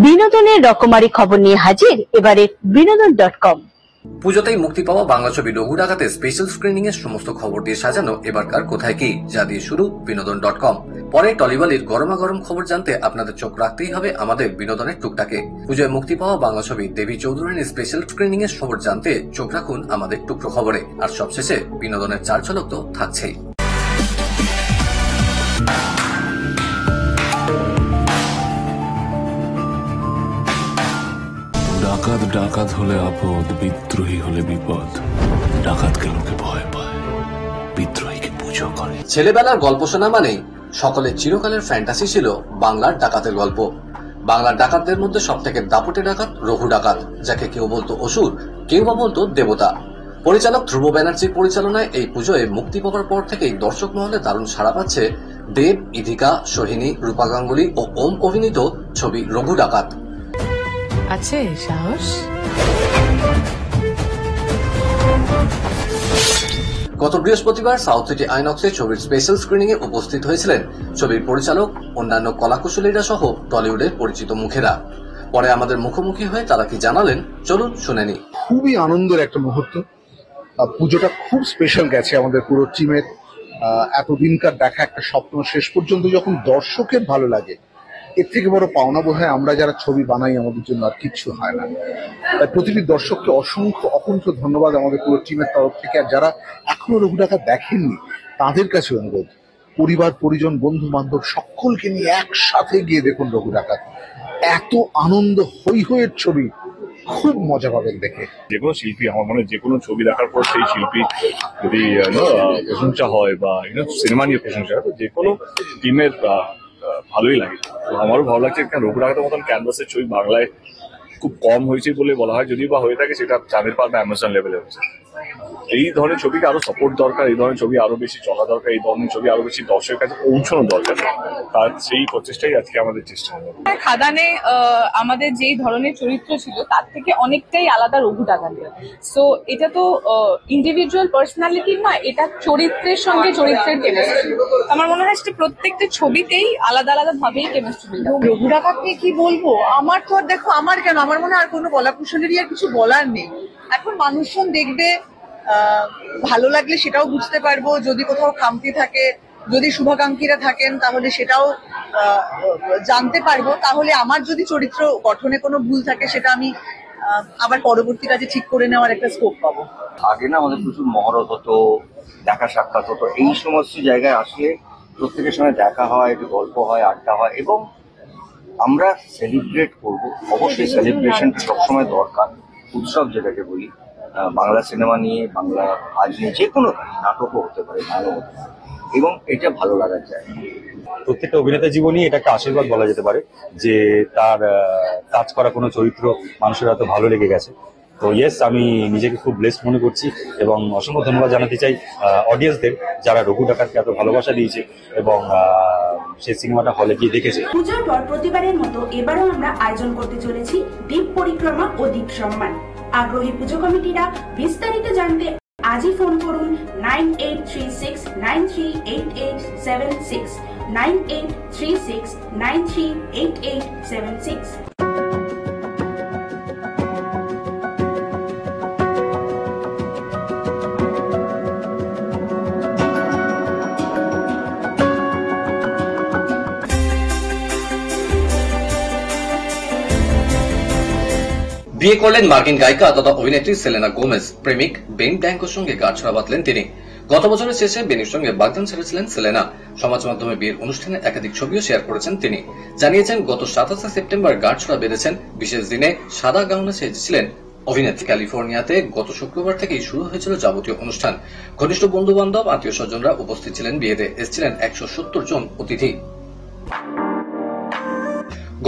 বিনোদনের রকমারি খবর নিয়ে হাজির এবারে বিনোদন.com। পুজোতেই মুক্তি পাওয়া বাংলা ছবি রঘু ডাকাতে স্পেশাল স্ক্রিনিং এর সমস্ত খবর দিয়ে সাজানো এবারকার কোথায় কি, যা দিয়ে শুরু বিনোদন.com। পরে টলিবলির গরমাগরম খবর জানতে আপনাদের চোখ রাখতেই হবে আমাদের বিনোদনের টুকটাকে। পুজোয় মুক্তি পাওয়া বাংলা ছবি দেবী চৌধুরানীর স্পেশাল স্ক্রিনিং এর খবর জানতে চোখ রাখুন আমাদের টুকরো খবরে। আর সবশেষে বিনোদনের চার ঝলক তো থাকছেই। ডাকাত ডাকাত হলে আপদ, বিদ্রোহী হলে বিপদ। ডাকাতকে লোকে ভয় পায়, বিদ্রোহীকে পুজো করে। ছেলেবেলার গল্প শোনা মানেই সকলের চিরকালের ফ্যান্টাসি ছিল বাংলার ডাকাতের গল্প। বাংলার ডাকাতদের মধ্যে সব থেকে দাপটে ডাকাত রঘু ডাকাত, যাকে কেউ বলতো অসুর, কেউ বা বলতো দেবতা। পরিচালক ধ্রুব ব্যানার্জির পরিচালনায় এই পুজোয় মুক্তি পাওয়ার পর থেকেই দর্শক মহলে দারুণ সাড়া পাচ্ছে দেব, ইধিকা, সোহিনী, রূপা গাঙ্গুলি ও ওম অভিনীত ছবি রঘু ডাকাত। আছে সাহস। গত বৃহস্পতিবার সাউথ সিটি আইনক্সে ছবির স্পেশাল স্ক্রিনিং এ উপস্থিত হয়েছিলেন ছবির পরিচালক, অন্যান্য কলাকুশলীরা সহ টলিউডের পরিচিত মুখেরা। পরে আমাদের মুখোমুখি হয়ে তারা কি জানালেন, চলুন শুনে নি। খুবই আনন্দের একটা মুহূর্ত। পুজোটা খুব স্পেশাল গেছে আমাদের পুরো টিমের। এতদিনকার দেখা একটা স্বপ্ন শেষ পর্যন্ত যখন দর্শকের ভালো লাগে, এর থেকে বড় পাওনা বোধ হয় আমরা যারা ছবি বানাই আমাদের জন্য আর কিচ্ছু হয় না। তাই প্রতিটি দর্শককে অসংখ্য অকুণ্ঠ ধন্যবাদ আমাদের পুরো টিমের তরফ থেকে। আর যারা এখনো রঘু ডাকাত দেখেননি তাদের কাছে অনুরোধ, পরিবার পরিজন বন্ধু বান্ধব সকলকে নিয়ে একসাথে গিয়ে দেখুন রঘু ডাকাত। এত আনন্দ হৈ হইয়ের ছবি, খুব মজা পাবেন দেখে। যে কোনো শিল্পী, আমার মনে হয় যে কোনো ছবি দেখার পর সেই শিল্পী যদি প্রশংসা হয় বা সিনেমা নিয়ে প্রশংসা হয়, তো যে কোনো টিমের ভালোই লাগে। তো আমারও ভালো লাগছে, রঘু ডাকাতের মতন ক্যানভাসের ছবি বাংলায় খুব কম হয়েছে বলে বলা হয়, যদি বা হয়ে থাকে সেটা চাঁদের পার বা অ্যামাজন লেভেলে হচ্ছে। এই ধরনের ছবিকে আরো সাপোর্ট দরকার, এই ধরনের ছবি আরো বেশি চলা দরকার, এই ধরনের ছবি আরো বেশি দর্শকের কাছে পৌঁছানো দরকার। তার সেই প্রচেষ্টাই আজকে আমাদের চেষ্টা। খাদানে আমাদের যেই ধরনের চরিত্র ছিল তার থেকে অনেকটাই আলাদা রঘু ডাকাতের। সো এটা তো ইন্ডিভিজুয়াল পার্সোনালিটি নয়, এটা চরিত্রের সঙ্গে চরিত্রের কেমিস্ট্রি। আমার মনে হয় সেটা প্রত্যেকটা ছবিতেই আলাদা আলাদা ভাবেই কেমিস্ট্রি। রঘু ডাকাত নিয়ে কি বলবো, আমার তো আর দেখো, আমার কেন, আমার মনে হয় আর কোনো কলাকুশলীরই আর কিছু বলার নেই। এখন মানুষজন দেখবে, ভালো লাগলে সেটাও বুঝতে পারবো, যদি কোথাও খামতি থাকে, যদি শুভাকাঙ্ক্ষীরা থাকেন তাহলে সেটাও জানতে পারবো। তাহলে আমার যদি চরিত্র গঠনে কোনো ভুল থাকে সেটা আমি আবার পরবর্তী কাজে ঠিক করে নেওয়ার একটা স্কোপ পাবো। আগে না আমাদের প্রচুর মহরত হতো, দেখা সাক্ষাৎ হতো। এই সমস্ত জায়গায় আসলে প্রত্যেকের সঙ্গে দেখা হয়, একটু গল্প হয়, আড্ডা হয় এবং আমরা সেলিব্রেট করবো। অবশ্যই সেলিব্রেশন সবসময় দরকার। উৎসব যেটাকে বলি, বাংলা সিনেমা নিয়ে, বাংলা আজ নিয়ে, যে কোনো নাটকও হতে পারে, গানও হতে পারে, এবং এটা ভালো লাগার জায়গা। প্রত্যেকটা অভিনেতা জীবনী এটা একটা আশীর্বাদ বলা যেতে পারে যে তার কাজ করা কোনো চরিত্র মানুষের এত ভালো লেগে গেছে। তো ইয়েস, আমি নিজেকে খুব ব্লেসড মনে করছি এবং অসংখ্য ধন্যবাদ জানাতে চাই অডিয়েন্সদের যারা রঘু ডাকাতকে এত ভালোবাসা দিয়েছে এবং সেই সিনেমাটা হলে গিয়ে দেখেছে। পুজোর পর প্রতিবারের মতো এবারও আমরা আয়োজন করতে চলেছি দ্বীপ পরিক্রমা ও দ্বীপ সম্মান। আগ্রহী পুজো কমিটিরা বিস্তারিত জানতে আজই ফোন করুন 9836938876 9836938876। বিয়ে করলেন মার্কিন গায়িকা তথা অভিনেত্রী সেলেনা গোমেজ। প্রেমিক বেন ড্যাঙ্কোর সঙ্গে গাঁটছড়া বাঁধলেন তিনি। গত বছরের শেষে বেনির সঙ্গে বাগদান ছেড়েছিলেন সেলেনা। সমাজ মাধ্যমে বিয়ের অনুষ্ঠানে একাধিক ছবিও শেয়ার করেছেন তিনি। জানিয়েছেন গত 27 সেপ্টেম্বর গাঁটছড়া বেঁধেছেন। বিশেষ দিনে সাদা গাউনে সেজেছিলেন অভিনেত্রী। ক্যালিফোর্নিয়াতে গত শুক্রবার থেকেই শুরু হয়েছিল যাবতীয় অনুষ্ঠান। ঘনিষ্ঠ বন্ধু বান্ধব, আত্মীয় স্বজনরা উপস্থিত ছিলেন বিয়েতে। এসেছিলেন 170 জন অতিথি।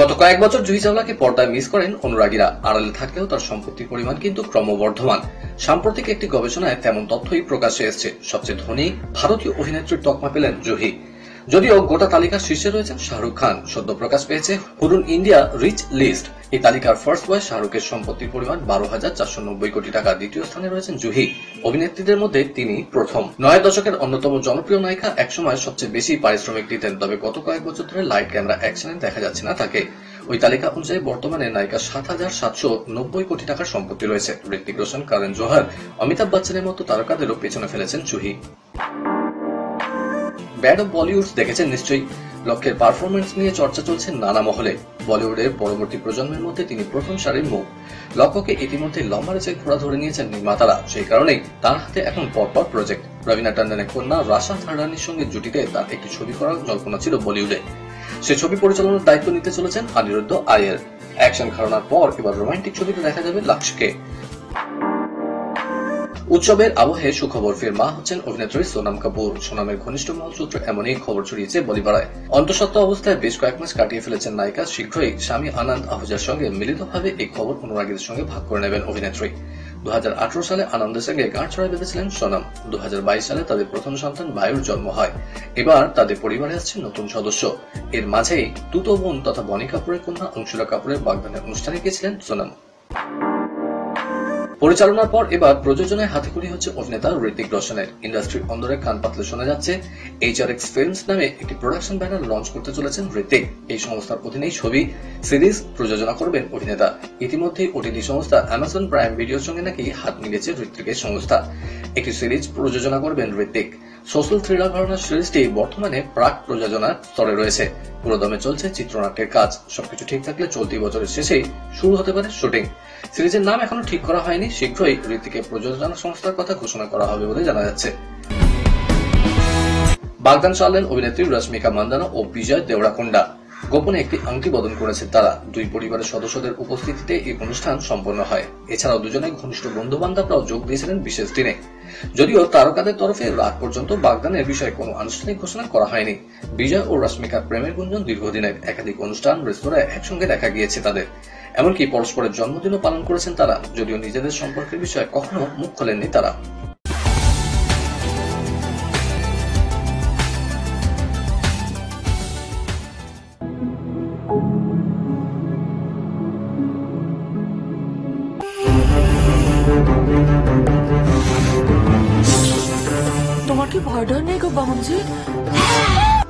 গত কয়েক বছর জুহি চাওলাকে পর্দায় মিস করেন অনুরাগীরা। আড়ালে থাকলেও তার সম্পত্তির পরিমাণ কিন্তু ক্রমবর্ধমান। সাম্প্রতিক একটি গবেষণায় তেমন তথ্যই প্রকাশ্যে এসেছে। সবচেয়ে ধনী ভারতীয় অভিনেত্রীর তকমা পেলেন জুহি। যদিও গোটা তালিকার শীর্ষে রয়েছেন শাহরুখ খান। সদ্য প্রকাশ পেয়েছে হুরুন ইন্ডিয়া রিচ লিস্ট। এই তালিকার ফার্স্ট বয় শাহরুখের সম্পত্তির পরিমাণ 12,490 কোটি টাকা। দ্বিতীয় স্থানে রয়েছেন জুহি। অভিনেত্রীদের মধ্যে তিনি প্রথম। 9 দশকের অন্যতম জনপ্রিয় নায়িকা, একসময় সবচেয়ে বেশি পারিশ্রমিক দিতেন, তবে গত কয়েক বছর ধরে লাইট ক্যামেরা অ্যাকশনে দেখা যাচ্ছে না তাকে। ওই তালিকা অনুযায়ী বর্তমানে নায়িকা 7,790 কোটি টাকার সম্পত্তি রয়েছে। ঋত্বিক রোশন, করণ জোহর, অমিতাভ বচ্চনের মতো তারকাদেরও পেছনে ফেলেছেন জুহি। ব্যাড অফ বলিউড দেখেছেন নিশ্চয়ই। লক্ষ্যের পারফরমেন্স নিয়ে চর্চা চলছে নানা মহলে। বলিউডের পরবর্তী প্রজন্মের মধ্যে তিনি প্রথম সারির মুখ। লক্ষ্যকে ইতিমধ্যে লম্বা রেসের ঘোড়া ধরে নিয়েছেন নির্মাতারা, সেই কারণেই তার হাতে এখন পরপর প্রজেক্ট। রবিনা টন্ডনের কন্যা রাশা থার্ডানির সঙ্গে জুটিতে তার একটি ছবি করার জল্পনা ছিল বলিউডে। সে ছবি পরিচালনার দায়িত্ব নিতে চলেছেন অনিরুদ্ধ আইয়ার। অ্যাকশন ঘরানার পর এবার রোমান্টিক ছবিতে দেখা যাবে লক্ষ্যকে। উৎসবের আবহে সুখবর, ফের মা হচ্ছেন অভিনেত্রী সোনাম কাপুর। সোনামের ঘনিষ্ঠ মহল সূত্রে এমনই খবর ছড়িয়েছে বলিপাড়ায়। অন্তঃসত্ত্বা অবস্থায় বেশ কয়েক মাস কাটিয়ে ফেলেছেন নায়িকা। শীঘ্রই স্বামী আনন্দ আহুজার সঙ্গে মিলিতভাবে এই খবর অনুরাগীদের সঙ্গে ভাগ করে নেবেন অভিনেত্রী। 2018 সালে আনন্দের সঙ্গে গাঁটছড়ায় বেঁধেছিলেন সোনাম। 2022 সালে তাদের প্রথম সন্তান বায়ুর জন্ম হয়। এবার তাদের পরিবারে আসছে নতুন সদস্য। এর মাঝেই দুটো বোন তথা বনি কাপুরের কন্যা অংশুলা কাপুরের বাগদানের অনুষ্ঠানে গিয়েছিলেন সোনাম। পরিচালনার পর এবার প্রযোজনায় হাতেখড়ি হচ্ছে অভিনেতা ঋত্বিক রোশনের। ইন্ডাস্ট্রির অন্দরে কান পাতলে শোনা যাচ্ছে HRX ফিল্মস নামে একটি প্রোডাকশন ব্যানার লঞ্চ করতে চলেছেন ঋত্বিক। এই সংস্থার অধীনেই ছবি, সিরিজ প্রযোজনা করবেন অভিনেতা। ইতিমধ্যেই OTT সংস্থা অ্যামাজন প্রাইম ভিডিওর সঙ্গে নাকি হাত মিলিয়েছে ঋত্বিকের সংস্থা। একটি সিরিজ প্রযোজনা করবেন ঋত্বিক। সোশ্যাল থ্রিলার ঘরানার সিরিজটি বর্তমানে প্রাক প্রযোজনার স্তরে রয়েছে। পুরোদমে চলছে চিত্রনাট্যের কাজ। সবকিছু ঠিক থাকলে চলতি বছরের শেষেই শুরু হতে পারে শুটিং। সিরিজের নাম এখনো ঠিক করা হয়নি। শীঘ্রই ঋত্বিকের প্রযোজনা সংস্থার কথা ঘোষণা করা হবে বলে জানা যাচ্ছে। বাগদান চাললেন অভিনেত্রী রশ্মিকা মান্দানা ও বিজয় দেওরাকোন্ডা। গোপনে একটি আংটি বদল করেছেন তারা। দুই পরিবারের সদস্যদের উপস্থিতিতে এই অনুষ্ঠান সম্পন্ন হয়। এছাড়াও দুজনে ঘনিষ্ঠ বন্ধু বান্ধবরাও যোগ দিয়েছিলেন বিশেষ দিনে। যদিও তারকাদের তরফে রাত পর্যন্ত বাগদানের বিষয়ে কোনো আনুষ্ঠানিক ঘোষণা করা হয়নি। বিজয় ও রশ্মিকার প্রেমের গুঞ্জন দীর্ঘদিনের। একাধিক অনুষ্ঠান, রেস্তোরাঁয় একসঙ্গে দেখা গিয়েছে তাদের। এমনকি পরস্পরের জন্মদিনও পালন করেছেন তারা। যদিও নিজেদের সম্পর্কের বিষয়ে কখনো মুখ খোলেননি তারা। তোমার কি ভয় ডর নেই গো বামনজি?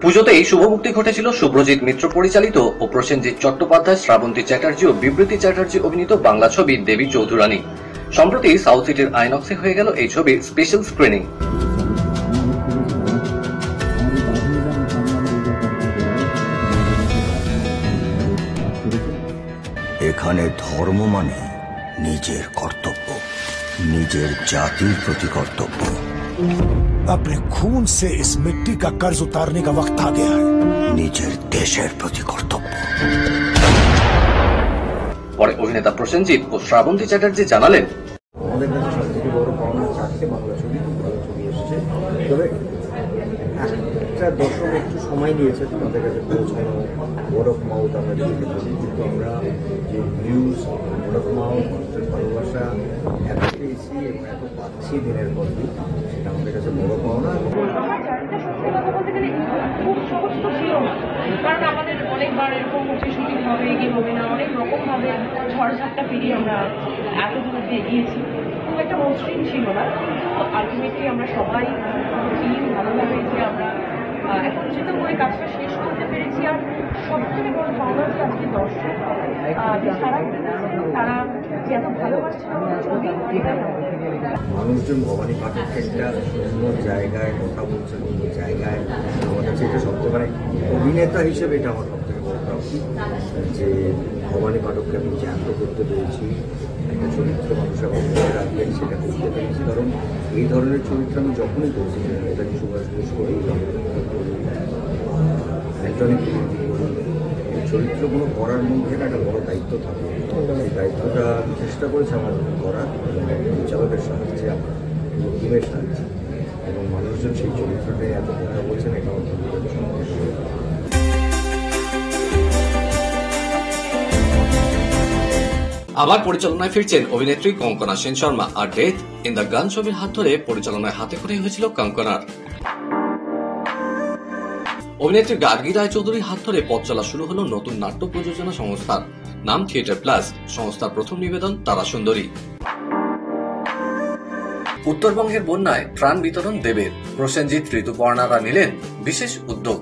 পুজোতেই শুভমুক্তি ঘটেছিল শুভ্রজিৎ মিত্র পরিচালিত ও প্রসেনজিৎ চট্টোপাধ্যায়, শ্রাবন্তী চ্যাটার্জি ও বিবৃতি চ্যাটার্জি অভিনীত বাংলা ছবি দেবী চৌধুরানী। সম্প্রতি সাউথ সিটির আইনক্সে হয়ে গেল এই ছবির স্পেশাল স্ক্রিনিং। এখানে ধর্ম মানে নিজের কর্তব্য, নিজের জাতির প্রতি কর্তব্য। अपने खून से इस मिट्टी का कर्ज उतारने का वक्त आ गया है। নিজের দেশের প্রতি কর্তব্য। পরে অভিনেতা প্রসেনজিৎ ও শ্রাবন্তী চ্যাটার্জি জানালেন, আমাদের কাছে সবথেকে বড় পাওনা 4টে বাংলা ছবি, খুব ভালো ছবি এসেছে। তবে একটা দর্শক একটু সময় নিয়েছে তোমাদের কাছে পৌঁছানো। ওয়ার্ড অফ মাউথ আমরা দিতে পারি, কিন্তু আমরা যে ভিউজ, ওয়ার্ড অফ মাউথ, মানুষের ভালোবাসা এত পেয়েছি এবং এত পাচ্ছি দিনের পর দিন, সেটা আমাদের কাছে বড় পাওনা। খুব সহজ তো ছিল না, কারণ আমাদের অনেকবার এরকম হচ্ছে শুটিং হবে কি হবে না, অনেক রকম ভাবে ঝড়ঝাপটা পেরিয়ে আমরা এত দূর এগিয়েছি। খুব একটা মসৃণ ছিল না, কিন্তু আলটিমেটলি আমরা সবাই টিম ভালো লাগে যে আমরা এখন যেটা করে কাজটা শেষ করতে পেরেছি। আর সবথেকে বড় পাওনা যে আজকে দর্শক সারা তারা যে এত ভালোবাসছে আমাদের ছবি। মানুষজন ভবানী পাঠককে একটা সুন্দর জায়গায় কথা বলছে, সুন্দর জায়গায়। আমার কাছে এটা সবথেকে মানে অভিনেতা হিসেবে এটা আমার সবথেকে বড় প্রাপ্তি যে ভবানী পাঠককে আমি জ্ঞাত করতে পেরেছি। একটা চরিত্র মানুষের অবদান রাখবেন সেটা করতে পেরেছি, কারণ এই ধরনের চরিত্র আমি যখনই করছি, নেতাজি সুভাষ বোস করি, অ্যান্টনি ফিলিপি করি, এই চরিত্রগুলো করার মধ্যে একটা বড় দায়িত্ব থাকে। এই দায়িত্বটা আমি চেষ্টা করেছি আমার করার, পরিচালকের সাহায্যে, আমার টিমের সাহায্যে, এবং মানুষজন সেই চরিত্রটাই এত কথা বলছেন, এটা আমার ভূমিকাকে সন্তুষ্ট। আবার পরিচালনায় ফিরছেন অভিনেত্রী কঙ্কনা সেন শর্মা। আর ডেথ ইন দ্য গান ছবির হাত ধরে পরিচালনায় হাতে খড়ি হয়েছিল কঙ্কনার। অভিনেত্রী গার্গী রায়চৌধুরীর হাত ধরে পথ চলা শুরু হলো নতুন নাট্য প্রযোজনা সংস্থার, নাম থিয়েটার প্লাস। সংস্থার প্রথম নিবেদন তারা সুন্দরী। উত্তরবঙ্গের বন্যায় ত্রাণ বিতরণ দেবের। প্রসেনজিৎ, ঋতুপর্ণারা নিলেন বিশেষ উদ্যোগ।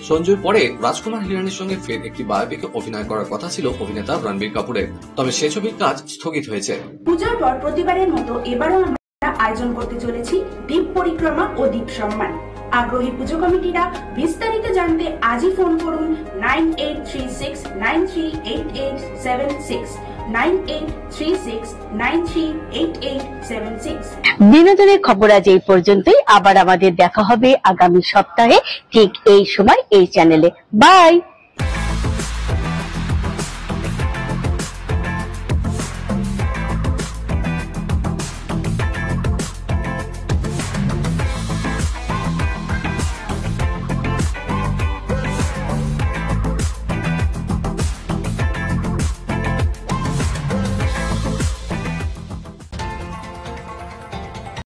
সঞ্জুর পরে রাজকুমার হিরানির সঙ্গে ফের একটি বায়োপিকে অভিনয় করার কথা ছিল অভিনেতা রণবীর কাপুরের, তবে সে ছবির কাজ স্থগিত হয়েছে। পূজার পর প্রতিবারের মতো এবারও আমরা আয়োজন করতে চলেছি দ্বীপ পরিক্রমা ও দ্বীপ সম্মান। আগ্রহী পুজো কমিটিরা বিস্তারিত জানতে আজই ফোন করুন 9836938876 9836938876। বিনোদনের খবর আজ এই পর্যন্তই। আবার আমাদের দেখা হবে আগামী সপ্তাহে ঠিক এই সময় এই চ্যানেলে। বাই।